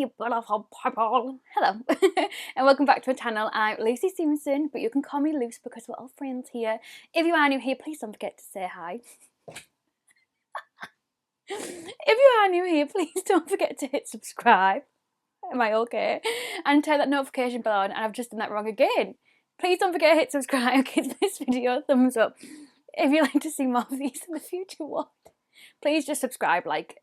you beautiful people. Hello and welcome back to my channel. I'm Lucy Stephenson, but you can call me Luce because we're all friends here. If you are new here, please don't forget to say hi. If you are new here, please don't forget to hit subscribe. Am I okay? And turn that notification bell on, and I've just done that wrong again. Please don't forget to hit subscribe, give this video a thumbs up. If you'd like to see more of these in the future, what? Please just subscribe, like,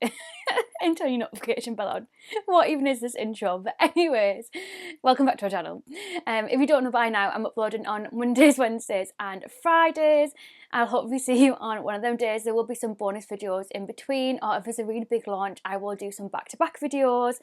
and turn your notification bell on. What even is this intro? But anyways, welcome back to our channel. If you don't know by now, I'm uploading on Mondays, Wednesdays and Fridays. I'll hopefully see you on one of them days. There will be some bonus videos in between, or if there's a really big launch, I will do some back-to-back videos.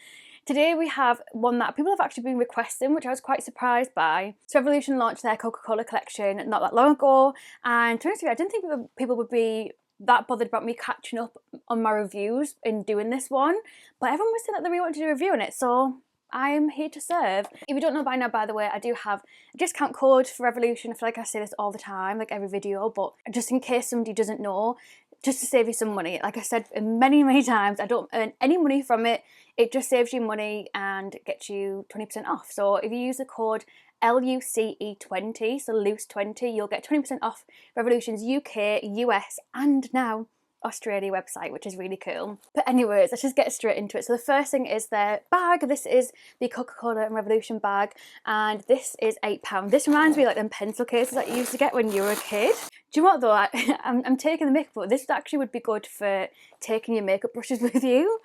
Today we have one that people have actually been requesting, which I was quite surprised by. So Revolution launched their Coca-Cola collection not that long ago, and to be honest with you, I didn't think people would be that bothered about me catching up on my reviews in doing this one, but everyone was saying that they really wanted to do a review on it, so I am here to serve. If you don't know by now, by the way, I do have a discount code for Revolution. I feel like I say this all the time, like every video, but just in case somebody doesn't know, just to save you some money. Like I said many times, I don't earn any money from it. It just saves you money and gets you 20% off. So if you use the code LUCE20, so Luce20, you'll get 20% off Revolution's UK, US and now Australia website, which is really cool. But anyways, let's just get straight into it. So the first thing is their bag. This is the Coca-Cola Revolution bag, and this is £8. This reminds me of like them pencil cases that you used to get when you were a kid. Do you know what though? I'm taking the mick, but this actually would be good for taking your makeup brushes with you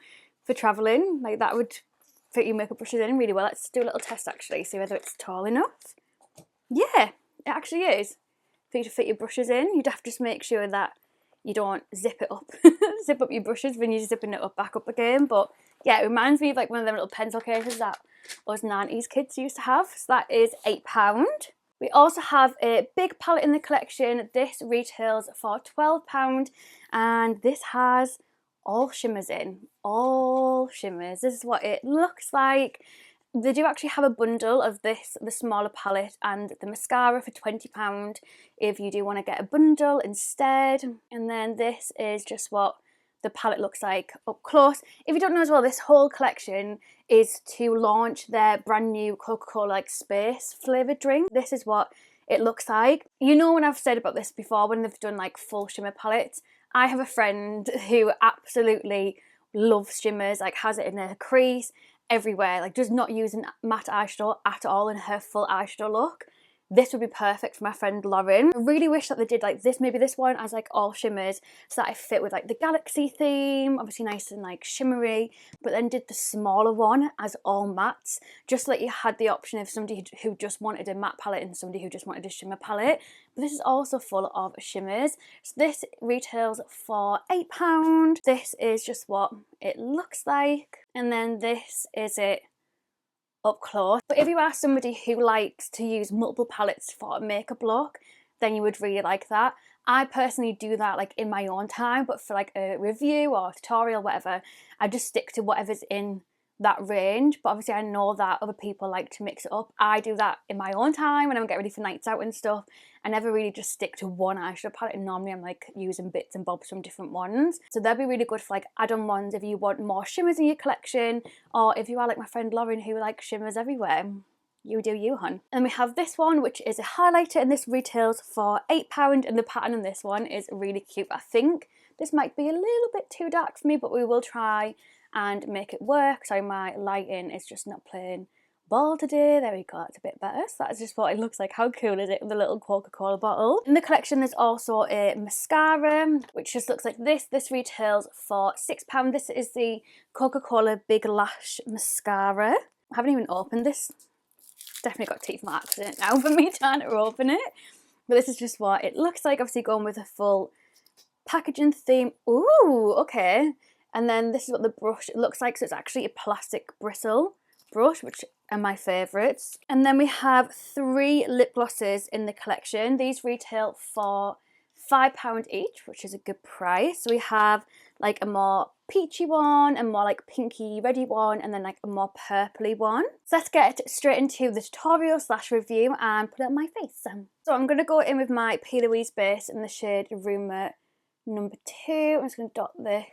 for travelling. Like that would fit your makeup brushes in really well. Let's do a little test actually, see whether it's tall enough. Yeah, it actually is. For you to fit your brushes in, you'd have to just make sure that you don't zip it up, zip up your brushes when you're zipping it up back up again. But yeah, it reminds me of like one of them little pencil cases that us 90s kids used to have. So that is £8. We also have a big palette in the collection. This retails for £12, and this has all shimmers in, all shimmers. This is what it looks like. They do actually have a bundle of this, the smaller palette and the mascara for £20 if you do want to get a bundle instead. And then this is just what the palette looks like up close. If you don't know as well, this whole collection is to launch their brand new Coca-Cola like space flavoured drink. This is what it looks like. You know, when I've said about this before, when they've done like full shimmer palettes, I have a friend who absolutely loves shimmers, like has it in her crease, everywhere, like does not use matte eyeshadow at all in her full eyeshadow look. This would be perfect for my friend Lauren. I really wish that they did like this, maybe this one as like all shimmers, so that I fit with like the galaxy theme, obviously nice and like shimmery, but then did the smaller one as all mattes, just so that you had the option of somebody who just wanted a matte palette and somebody who just wanted a shimmer palette. But this is also full of shimmers. So this retails for £8. This is just what it looks like, and then this is it up close. But if you are somebody who likes to use multiple palettes for a makeup look, then you would really like that. I personally do that like in my own time, but for like a review or tutorial, whatever, I just stick to whatever's in that range. But obviously I know that other people like to mix it up. I do that in my own time when I'm getting ready for nights out and stuff. I never really just stick to one eyeshadow palette, and normally I'm like using bits and bobs from different ones. So they'll be really good for like add-on ones if you want more shimmers in your collection, or if you are like my friend Lauren who likes shimmers everywhere. You do you, hun. And we have this one, which is a highlighter, and this retails for £8, and the pattern on this one is really cute. I think this might be a little bit too dark for me, but we will try and make it work. So my lighting is just not playing ball today. There we go, that's a bit better. So that's just what it looks like. How cool is it with the little Coca-Cola bottle? In the collection there's also a mascara, which just looks like this. This retails for £6. This is the Coca-Cola Big Lash Mascara. I haven't even opened this. Definitely got teeth marks in it now for me trying to open it. But this is just what it looks like, obviously going with a full packaging theme. Ooh, okay. And then this is what the brush looks like. So it's actually a plastic bristle brush, which are my favourites. And then we have 3 lip glosses in the collection. These retail for £5 each, which is a good price. So we have like a more peachy one, a more like pinky reddy one, and then like a more purpley one. So let's get straight into the tutorial / review and put it on my face. So I'm going to go in with my P. Louise base in the shade Rumour number 2. I'm just going to dot this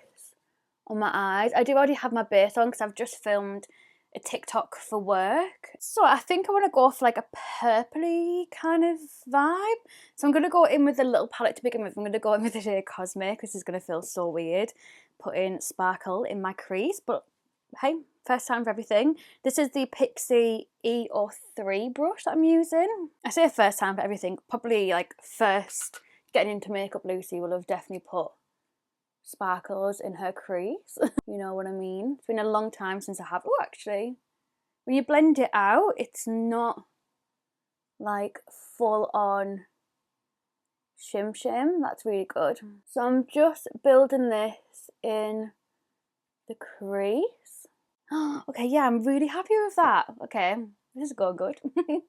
on my eyes. I do already have my base on because I've just filmed a TikTok for work. So I think I want to go for like a purpley kind of vibe. So I'm going to go in with a little palette to begin with. I'm going to go in with the shade Cosmic. This is going to feel so weird putting sparkle in my crease, but hey, first time for everything. This is the Pixie E03 brush that I'm using. I say first time for everything, probably like first getting into makeup Lucy will have definitely put sparkles in her crease. You know what I mean? It's been a long time since I have. Oh, actually, when you blend it out, it's not like full on shim. That's really good. So I'm just building this in the crease. Okay, yeah, I'm really happy with that. Okay, this is going good.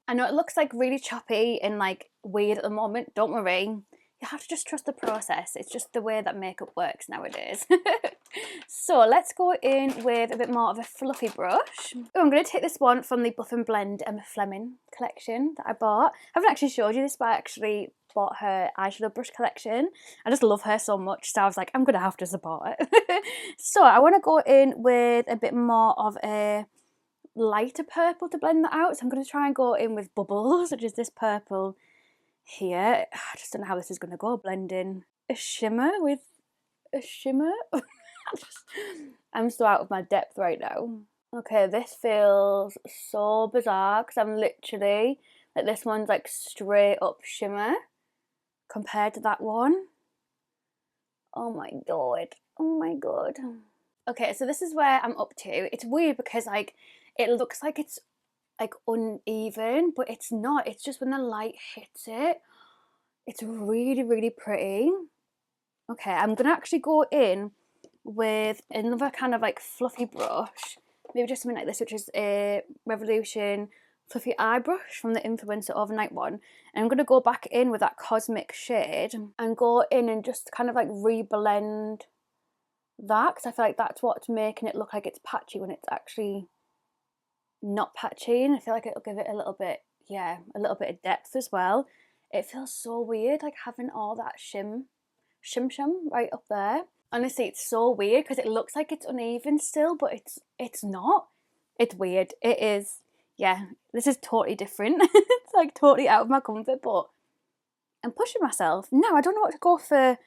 I know it looks like really choppy and like weird at the moment. Don't worry. You have to just trust the process. It's just the way that makeup works nowadays. So let's go in with a bit more of a fluffy brush. Oh, I'm going to take this one from the Buff and Blend Emma Fleming collection that I bought. I haven't actually showed you this, but I actually bought her eyeshadow brush collection. I just love her so much, so I was like, I'm going to have to support it. So I want to go in with a bit more of a lighter purple to blend that out. So I'm going to try and go in with Bubbles, which is this purple here. I just don't know how this is going to go, blending a shimmer with a shimmer. I'm so out of my depth right now. Okay, this feels so bizarre because I'm literally, like, this one's like straight up shimmer compared to that one. Oh my god, oh my god. Okay, so this is where I'm up to. It's weird because like it looks like it's like uneven, but it's not. It's just when the light hits it, it's really pretty. Okay, I'm gonna actually go in with another kind of like fluffy brush, maybe just something like this, which is a Revolution fluffy eye brush from the Influencer Overnight one. And I'm gonna go back in with that Cosmic shade and go in and just kind of like reblend that, because I feel like that's what's making it look like it's patchy when it's actually not patchy. And I feel like it'll give it a little bit, yeah, a little bit of depth as well. It feels so weird like having all that shim right up there. Honestly, it's so weird because it looks like it's uneven still, but it's not. It's weird. It is. Yeah, this is totally different. It's like totally out of my comfort, but I'm pushing myself. Now I don't know what to go for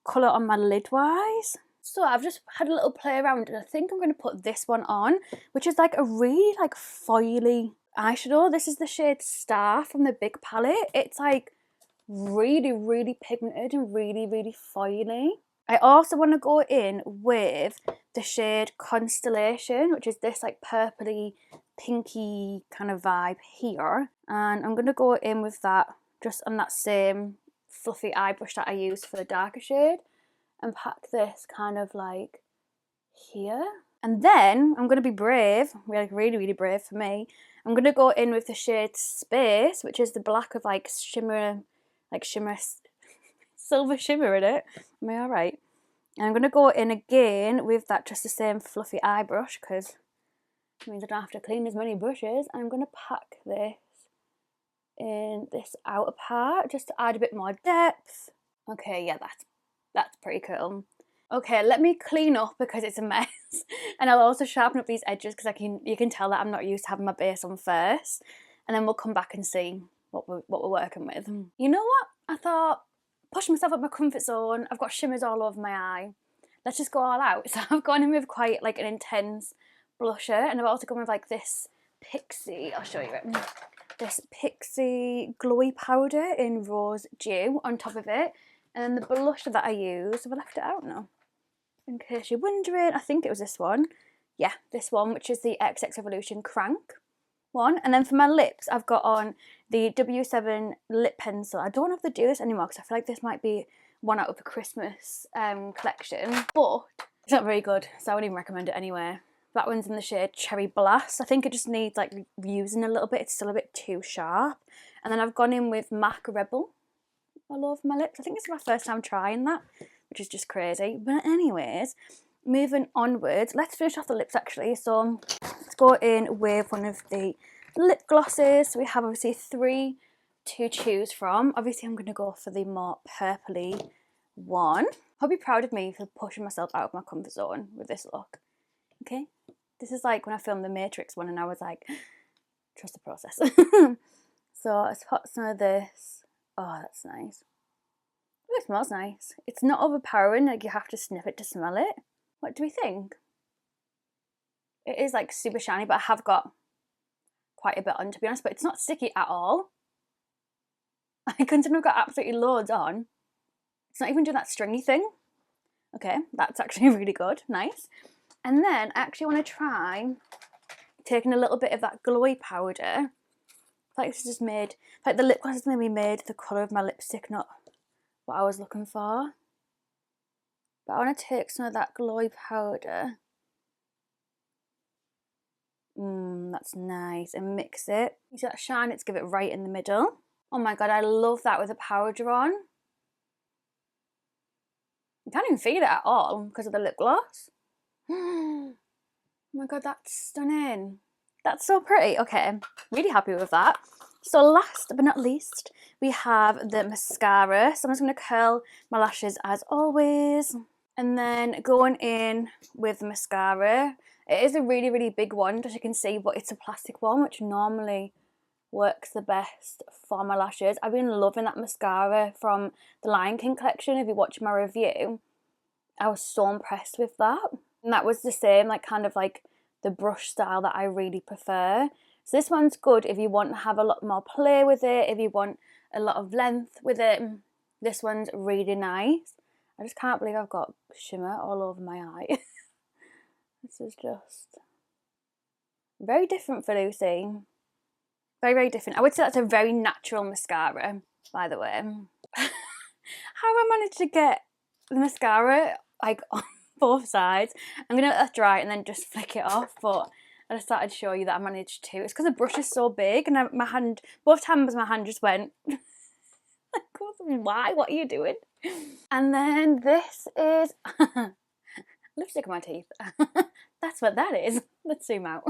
colour on my lid wise. So I've just had a little play around and I think I'm going to put this one on, which is like a really like foily eyeshadow. This is the shade Star from the Big palette. It's like really pigmented and really foily. I also want to go in with the shade Constellation, which is this like purpley pinky kind of vibe here, and I'm going to go in with that just on that same fluffy eye brush that I used for the darker shade and pack this kind of like here. And then I'm going to be brave, like really brave for me. I'm going to go in with the shade Space, which is the black of like shimmer silver shimmer in it. Am I alright? And I'm going to go in again with that just the same fluffy eye brush because it means I don't have to clean as many brushes. I'm going to pack this in this outer part just to add a bit more depth. Okay, yeah, that's pretty cool. Okay, let me clean up because it's a mess. And I'll also sharpen up these edges because you can tell that I'm not used to having my base on first. And then we'll come back and see what we're working with. You know what? I thought, push myself up my comfort zone. I've got shimmers all over my eye. Let's just go all out. So I've gone in with quite like an intense blusher, and I've also gone with like this Pixie, I'll show you it. This Pixie glowy powder in Rose Dew on top of it. And then the blusher that I used, have I left it out now? In case you're wondering, I think it was this one. Yeah, this one, which is the XX Revolution Crank one. And then for my lips, I've got on the W7 lip pencil. I don't have to do this anymore because I feel like this might be one out of the Christmas collection, but it's not very good, so I wouldn't even recommend it anyway. That one's in the shade Cherry Blast. I think it just needs like using a little bit. It's still a bit too sharp. And then I've gone in with MAC Rebel all over my lips. I think this is my first time trying that, which is just crazy. But anyways, moving onwards, let's finish off the lips actually. So let's go in with one of the lip glosses. So we have obviously 3 to choose from. Obviously I'm going to go for the more purpley one. I'll be proud of me for pushing myself out of my comfort zone with this look. Okay, This is like when I filmed the Matrix one and I was like, trust the process. So let's put some of this. Oh, that's nice. Oh, it smells nice. It's not overpowering, like you have to sniff it to smell it. What do we think? It is like super shiny, but I have got quite a bit on, to be honest, but it's not sticky at all. I consider I've got absolutely loads on. It's not even doing that stringy thing. Okay, that's actually really good, nice. And then I actually want to try taking a little bit of that glowy powder. Like this just made, like the lip gloss has maybe made the colour of my lipstick not what I was looking for. But I want to take some of that glowy powder. That's nice. And mix it. You see that shine? Let's give it right in the middle. Oh my god, I love that with the powder on. You can't even feel it at all because of the lip gloss. Oh my god, that's stunning. That's so pretty. Okay, really happy with that. So last but not least, we have the mascara. So I'm just going to curl my lashes as always. And then going in with the mascara. It is a really, really big one, as you can see, but it's a plastic one, which normally works the best for my lashes. I've been loving that mascara from the Lion King collection. If you watch my review, I was so impressed with that. And that was the same, like kind of like the brush style that I really prefer. So this one's good if you want to have a lot more play with it, if you want a lot of length with it. This one's really nice. I just can't believe I've got shimmer all over my eye. This is just very different for Lucy. Very, very different. I would say that's a very natural mascara, by the way. How I managed to get the mascara like on both sides. I'm going to let that dry and then just flick it off, but I just thought I'd show you that I managed to. It's because the brush is so big and my hand, both times my hand just went, like, why? What are you doing? And then this is lipstick on my teeth. That's what that is. Let's zoom out.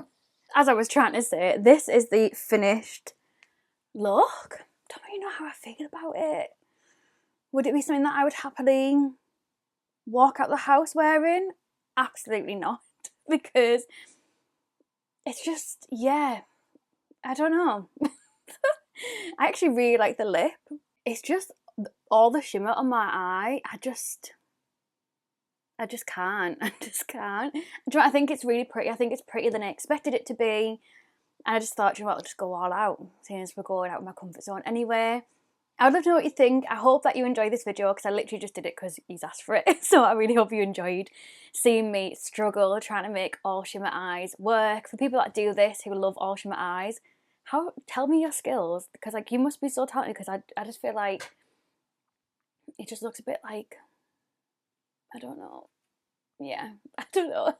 As I was trying to say, this is the finished look. Don't really know how I feel about it. Would it be something that I would happily walk out the house wearing? Absolutely not. Because it's just, yeah, I don't know. I actually really like the lip. It's just all the shimmer on my eye. I just can't. I just can't. Do you know what? I think it's really pretty. I think it's prettier than I expected it to be. And I just thought, you know what, I'll just go all out, seeing as we're going out of my comfort zone anyway. I would love to know what you think. I hope that you enjoyed this video because I literally just did it because he's asked for it. So I really hope you enjoyed seeing me struggle trying to make all shimmer eyes work. For people that do this, who love all shimmer eyes, tell me your skills, because like you must be so talented, because I just feel like it just looks a bit like, I don't know. Yeah, I don't know.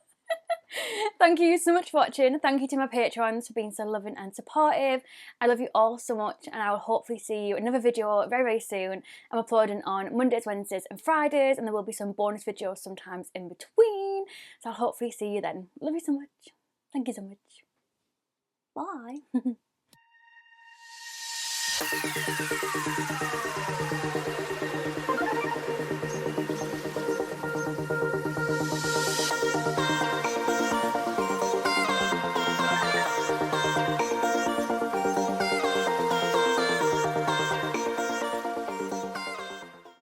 Thank you so much for watching. Thank you to my patrons for being so loving and supportive. I love you all so much, and I will hopefully see you in another video very, very soon. I'm uploading on Mondays, Wednesdays and Fridays, and there will be some bonus videos sometimes in between. So I'll hopefully see you then. Love you so much. Thank you so much. Bye.